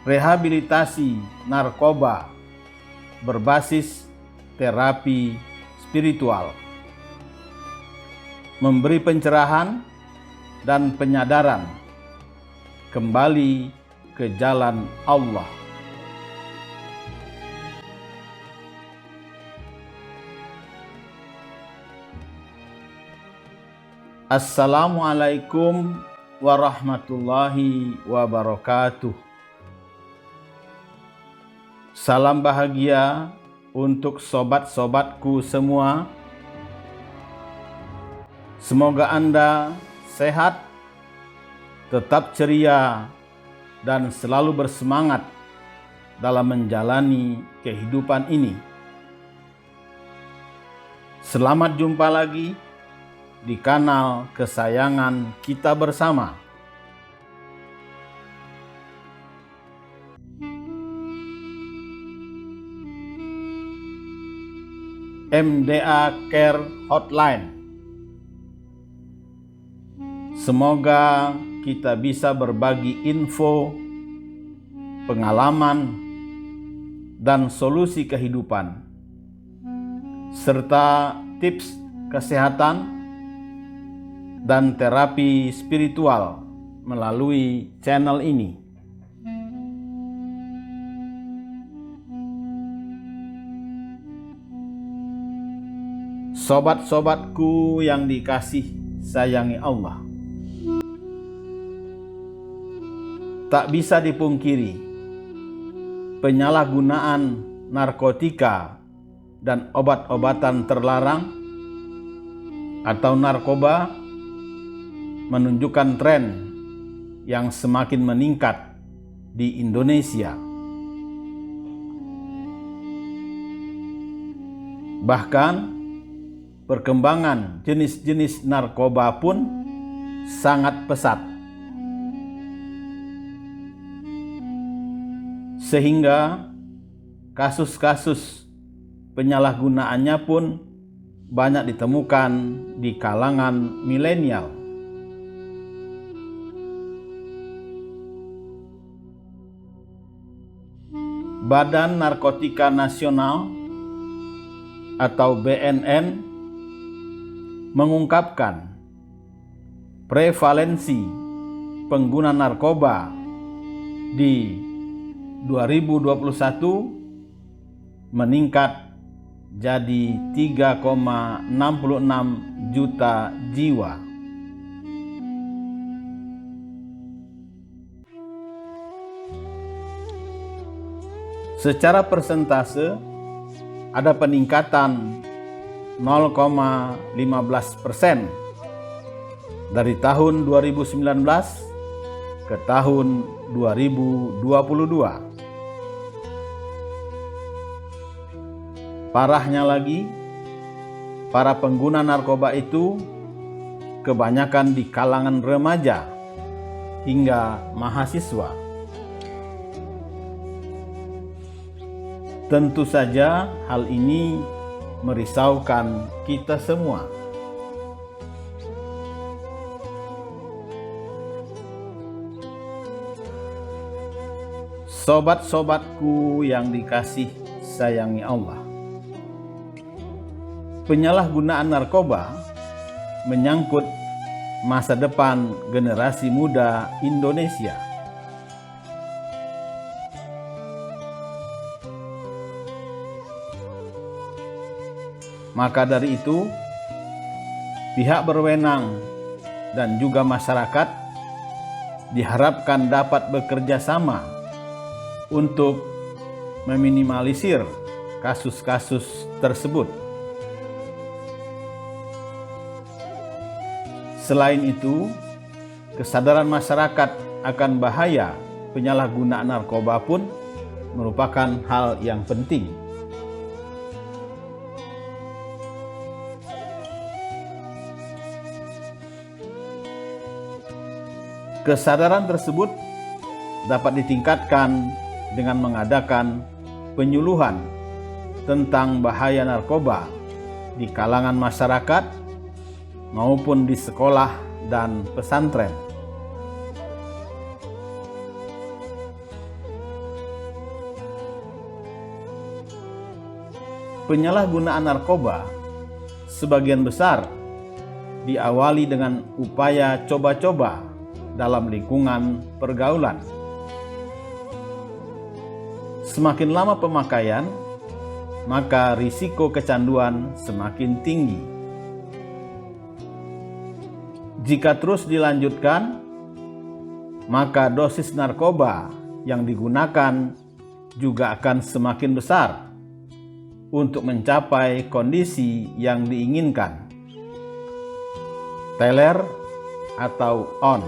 rehabilitasi narkoba berbasis terapi spiritual, memberi pencerahan dan penyadaran kembali ke jalan Allah. Assalamualaikum warahmatullahi wabarakatuh. Salam bahagia untuk sobat-sobatku semua. Semoga Anda sehat, tetap ceria, dan selalu bersemangat dalam menjalani kehidupan ini. Selamat jumpa lagi di kanal kesayangan kita bersama. MDA Care Hotline. Semoga kita bisa berbagi info, pengalaman, dan solusi kehidupan, serta tips kesehatan dan terapi spiritual melalui channel ini. Sobat-sobatku yang dikasih sayangi Allah, tak bisa dipungkiri, penyalahgunaan narkotika dan obat-obatan terlarang atau narkoba menunjukkan tren yang semakin meningkat di Indonesia. Bahkan perkembangan jenis-jenis narkoba pun sangat pesat, sehingga kasus-kasus penyalahgunaannya pun banyak ditemukan di kalangan milenial. Badan Narkotika Nasional atau BNN mengungkapkan prevalensi pengguna narkoba di 2021 meningkat jadi 3,66 juta jiwa. Secara persentase ada peningkatan 0,15% dari tahun 2019 ke tahun 2022. Parahnya lagi, para pengguna narkoba itu kebanyakan di kalangan remaja hingga mahasiswa. Tentu saja hal ini merisaukan kita semua. Sobat-sobatku yang dikasih sayangi Allah, penyalahgunaan narkoba menyangkut masa depan generasi muda Indonesia. Maka dari itu, pihak berwenang dan juga masyarakat diharapkan dapat bekerja sama untuk meminimalisir kasus-kasus tersebut. Selain itu, kesadaran masyarakat akan bahaya penyalahgunaan narkoba pun merupakan hal yang penting. Kesadaran tersebut dapat ditingkatkan dengan mengadakan penyuluhan tentang bahaya narkoba di kalangan masyarakat maupun di sekolah dan pesantren. Penyalahgunaan narkoba sebagian besar diawali dengan upaya coba-coba dalam lingkungan pergaulan. Semakin lama pemakaian, maka risiko kecanduan semakin tinggi. Jika terus dilanjutkan, maka dosis narkoba yang digunakan juga akan semakin besar untuk mencapai kondisi yang diinginkan, teler atau on.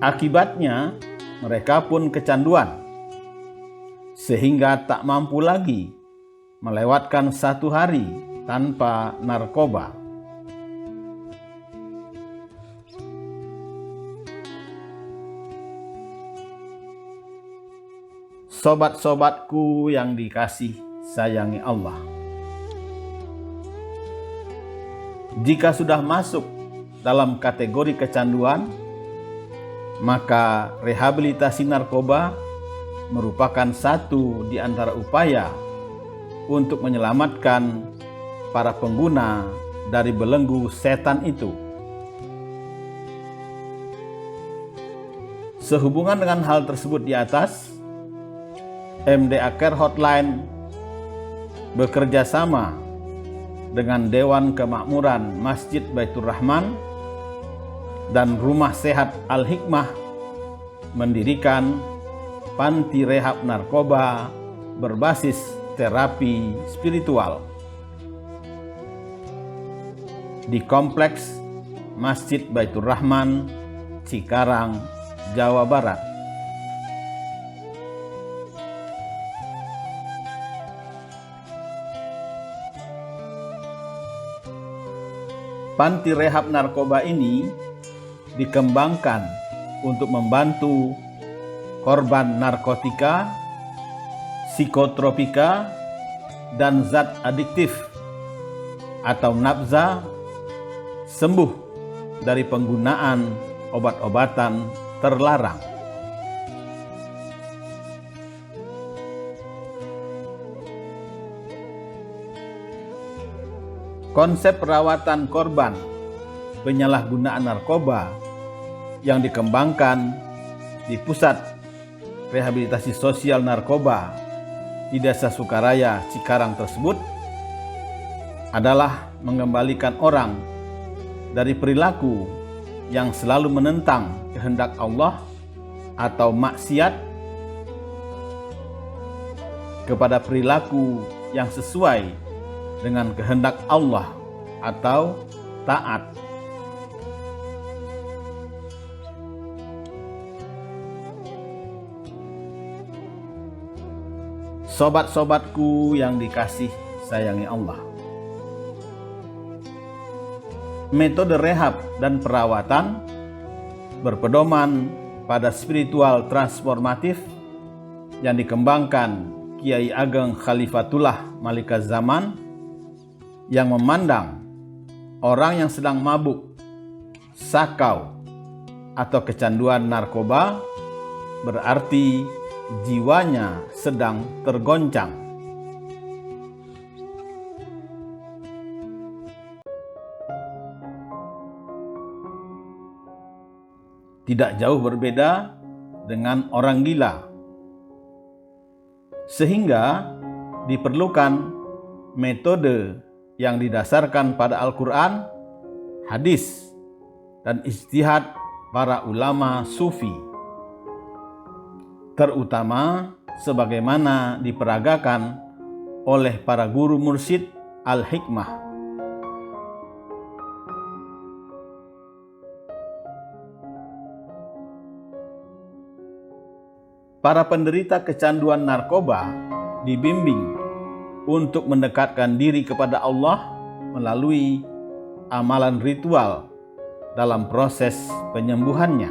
Akibatnya, mereka pun kecanduan, sehingga tak mampu lagi melewatkan satu hari tanpa narkoba. Sobat-sobatku yang dikasih sayangi Allah, jika sudah masuk dalam kategori kecanduan, maka rehabilitasi narkoba merupakan satu di antara upaya untuk menyelamatkan para pengguna dari belenggu setan itu. Sehubungan dengan hal tersebut di atas, MDA Care Hotline bekerja sama dengan Dewan Kemakmuran Masjid Baitur Rahman dan Rumah Sehat Al-Hikmah mendirikan panti rehab narkoba berbasis terapi spiritual di Kompleks Masjid Baitur Rahman, Cikarang, Jawa Barat. Panti rehab narkoba ini dikembangkan untuk membantu korban narkotika, psikotropika, dan zat adiktif atau nafza sembuh dari penggunaan obat-obatan terlarang. Konsep perawatan korban penyalahgunaan narkoba yang dikembangkan di Pusat Rehabilitasi Sosial Narkoba di Desa Sukaraya, Cikarang tersebut adalah mengembalikan orang dari perilaku yang selalu menentang kehendak Allah atau maksiat kepada perilaku yang sesuai dengan kehendak Allah atau taat. Sobat-sobatku yang dikasih sayangi Allah, metode rehab dan perawatan berpedoman pada spiritual transformatif yang dikembangkan Kiai Ageng Khalifatullah Malikaz Zaman, yang memandang orang yang sedang mabuk, sakau, atau kecanduan narkoba berarti jiwanya sedang tergoncang. Tidak jauh berbeda dengan orang gila, sehingga diperlukan metode yang didasarkan pada Al-Quran, hadis, dan ijtihad para ulama sufi, terutama sebagaimana diperagakan oleh para guru mursyid Al-Hikmah. Para penderita kecanduan narkoba dibimbing untuk mendekatkan diri kepada Allah melalui amalan ritual dalam proses penyembuhannya.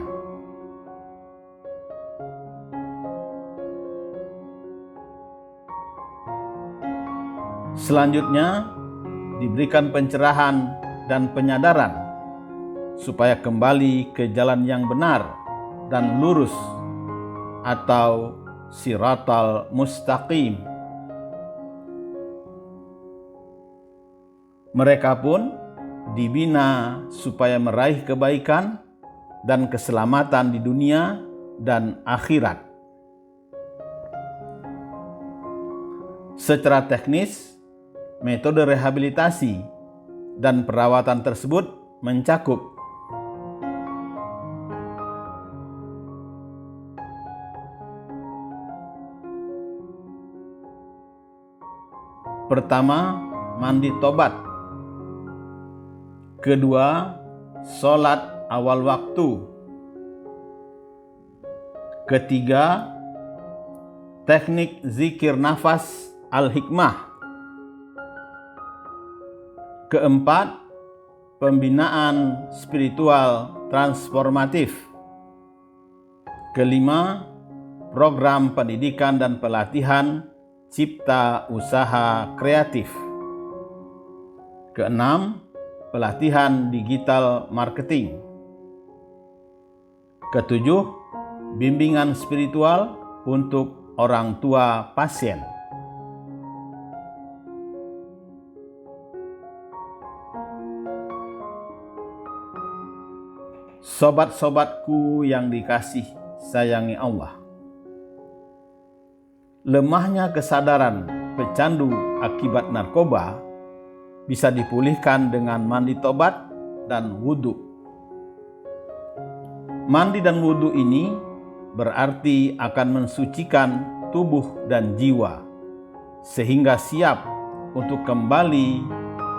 Selanjutnya, diberikan pencerahan dan penyadaran supaya kembali ke jalan yang benar dan lurus atau siratal mustaqim. Mereka pun dibina supaya meraih kebaikan dan keselamatan di dunia dan akhirat. Secara teknis, metode rehabilitasi dan perawatan tersebut mencakup pertama, mandi tobat. Kedua, sholat awal waktu. Ketiga, teknik zikir nafas al-hikmah. Keempat, pembinaan spiritual transformatif. Kelima, program pendidikan dan pelatihan cipta usaha kreatif. Keenam, pelatihan digital marketing. Ketujuh, bimbingan spiritual untuk orang tua pasien. Sobat-sobatku yang dikasih sayangi Allah, lemahnya kesadaran pecandu akibat narkoba bisa dipulihkan dengan mandi tobat dan wudhu. Mandi dan wudhu ini berarti akan mensucikan tubuh dan jiwa, sehingga siap untuk kembali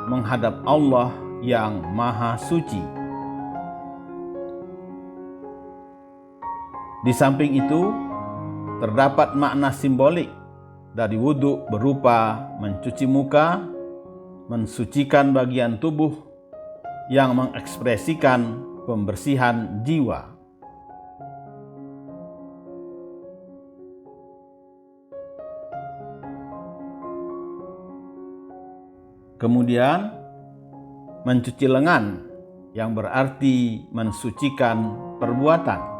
menghadap Allah yang Maha Suci. Di samping itu, terdapat makna simbolik dari wudhu berupa mencuci muka, mensucikan bagian tubuh yang mengekspresikan pembersihan jiwa. Kemudian, mencuci lengan yang berarti mensucikan perbuatan.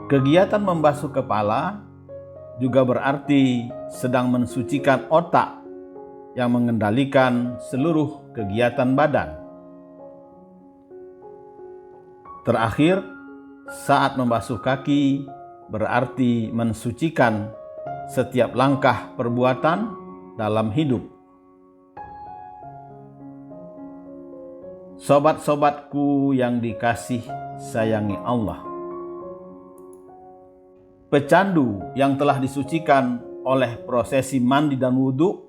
Kegiatan membasuh kepala juga berarti sedang mensucikan otak yang mengendalikan seluruh kegiatan badan. Terakhir, saat membasuh kaki berarti mensucikan setiap langkah perbuatan dalam hidup. Sobat-sobatku yang dikasih sayangi Allah, pecandu yang telah disucikan oleh prosesi mandi dan wudhu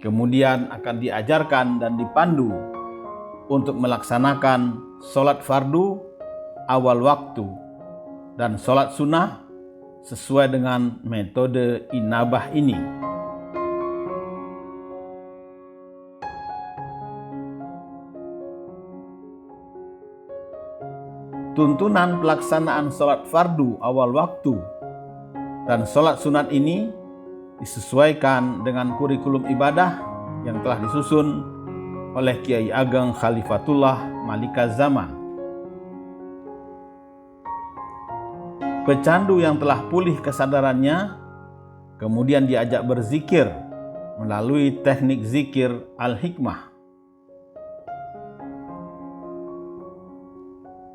kemudian akan diajarkan dan dipandu untuk melaksanakan sholat fardu awal waktu dan sholat sunnah sesuai dengan metode inabah ini. Tuntunan pelaksanaan sholat fardu awal waktu dan sholat sunat ini disesuaikan dengan kurikulum ibadah yang telah disusun oleh Kiai Ageng Khalifatullah Malika Zaman. Pecandu yang telah pulih kesadarannya kemudian diajak berzikir melalui teknik zikir al-hikmah.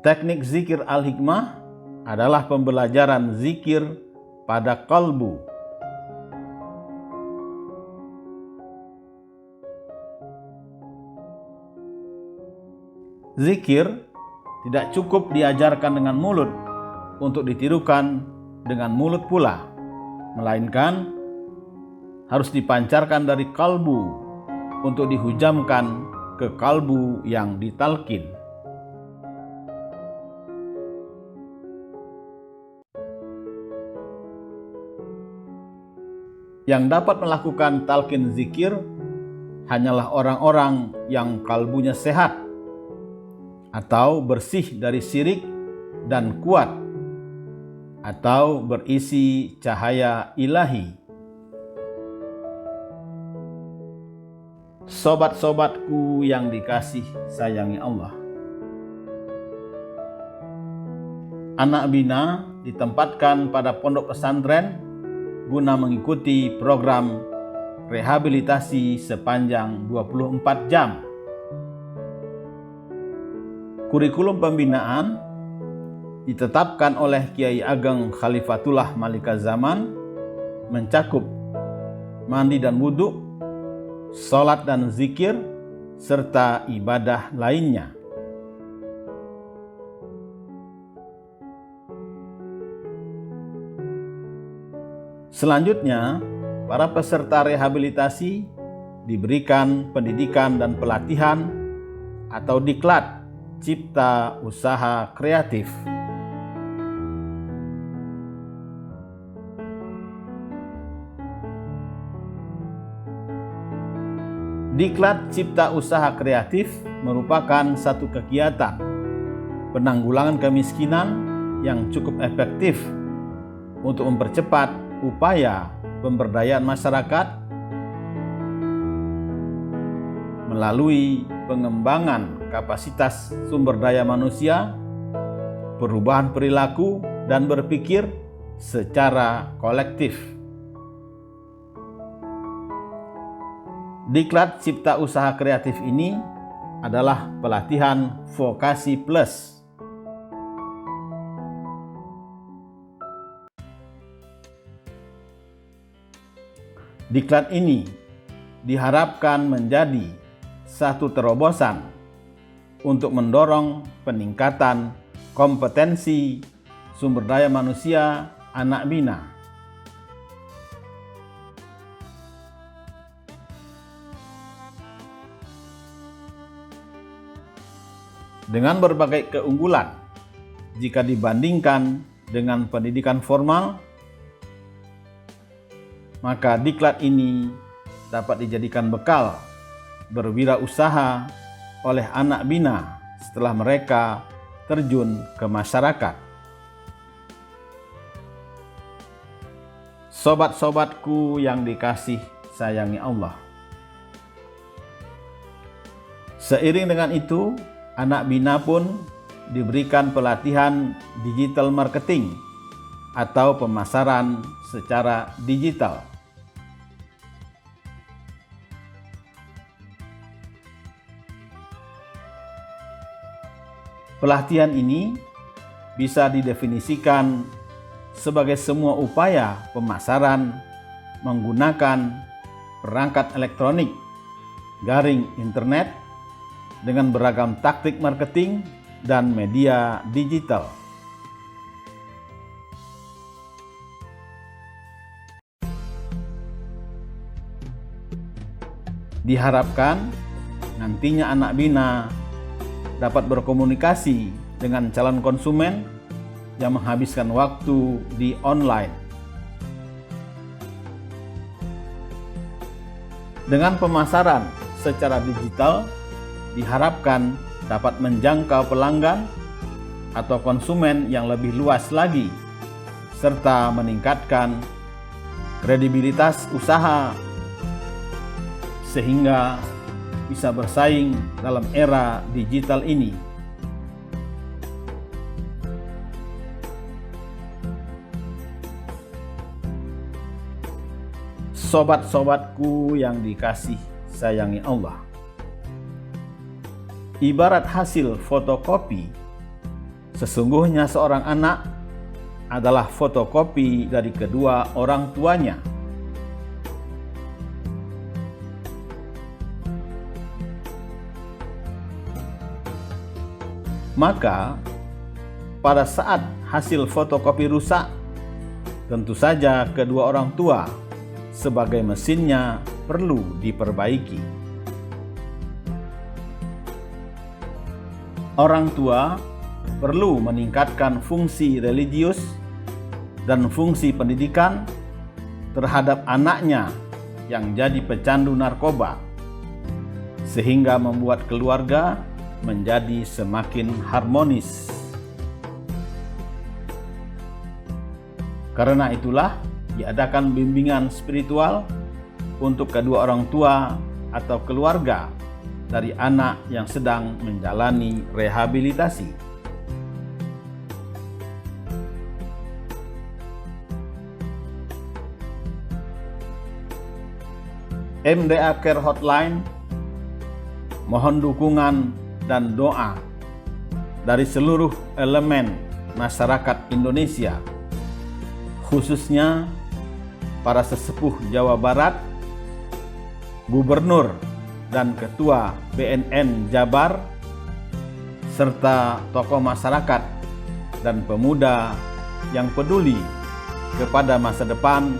Teknik zikir al-hikmah adalah pembelajaran zikir pada kalbu. Zikir tidak cukup diajarkan dengan mulut untuk ditirukan dengan mulut pula, melainkan harus dipancarkan dari kalbu untuk dihujamkan ke kalbu yang ditalkin. Yang dapat melakukan talqin zikir hanyalah orang-orang yang kalbunya sehat atau bersih dari syirik dan kuat atau berisi cahaya ilahi. Sobat-sobatku yang dikasih sayangi Allah, anak bina ditempatkan pada pondok pesantren guna mengikuti program rehabilitasi sepanjang 24 jam. Kurikulum pembinaan ditetapkan oleh Kiai Ageng Khalifatullah Malika Zaman mencakup mandi dan wudhu, sholat dan zikir, serta ibadah lainnya. Selanjutnya, para peserta rehabilitasi diberikan pendidikan dan pelatihan atau diklat cipta usaha kreatif. Diklat cipta usaha kreatif merupakan satu kegiatan penanggulangan kemiskinan yang cukup efektif untuk mempercepat upaya pemberdayaan masyarakat melalui pengembangan kapasitas sumber daya manusia, perubahan perilaku, dan berpikir secara kolektif. Diklat Cipta Usaha Kreatif ini adalah pelatihan vokasi plus. Diklat ini diharapkan menjadi satu terobosan untuk mendorong peningkatan kompetensi sumber daya manusia anak bina. Dengan berbagai keunggulan jika dibandingkan dengan pendidikan formal, maka diklat ini dapat dijadikan bekal berwirausaha oleh anak bina setelah mereka terjun ke masyarakat. Sobat-sobatku yang dikasih sayangi Allah, seiring dengan itu, anak bina pun diberikan pelatihan digital marketing atau pemasaran secara digital. Pelatihan ini bisa didefinisikan sebagai semua upaya pemasaran menggunakan perangkat elektronik, garing internet, dengan beragam taktik marketing dan media digital. Diharapkan nantinya anak bina dapat berkomunikasi dengan calon konsumen yang menghabiskan waktu di online. Dengan pemasaran secara digital, diharapkan dapat menjangkau pelanggan atau konsumen yang lebih luas lagi, serta meningkatkan kredibilitas usaha sehingga bisa bersaing dalam era digital ini. Sobat-sobatku yang dikasih sayangi Allah, ibarat hasil fotokopi, sesungguhnya seorang anak adalah fotokopi dari kedua orang tuanya. Maka, pada saat hasil fotokopi rusak, tentu saja kedua orang tua sebagai mesinnya perlu diperbaiki. Orang tua perlu meningkatkan fungsi religius dan fungsi pendidikan terhadap anaknya yang jadi pecandu narkoba, sehingga membuat keluarga menjadi semakin harmonis. Karena itulah diadakan bimbingan spiritual untuk kedua orang tua atau keluarga dari anak yang sedang menjalani rehabilitasi. MDA Care Hotline mohon dukungan dan doa dari seluruh elemen masyarakat Indonesia, khususnya para sesepuh Jawa Barat, gubernur dan ketua BNN Jabar, serta tokoh masyarakat dan pemuda yang peduli kepada masa depan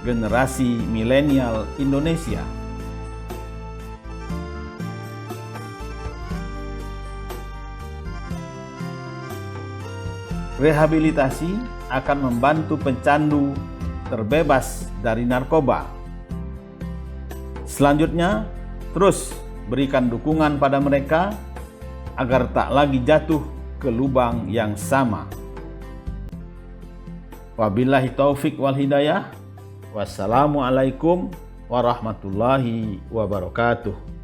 generasi milenial Indonesia. Rehabilitasi akan membantu pencandu terbebas dari narkoba. Selanjutnya, terus berikan dukungan pada mereka agar tak lagi jatuh ke lubang yang sama. Wabillahi taufik wal hidayah. Wassalamualaikum warahmatullahi wabarakatuh.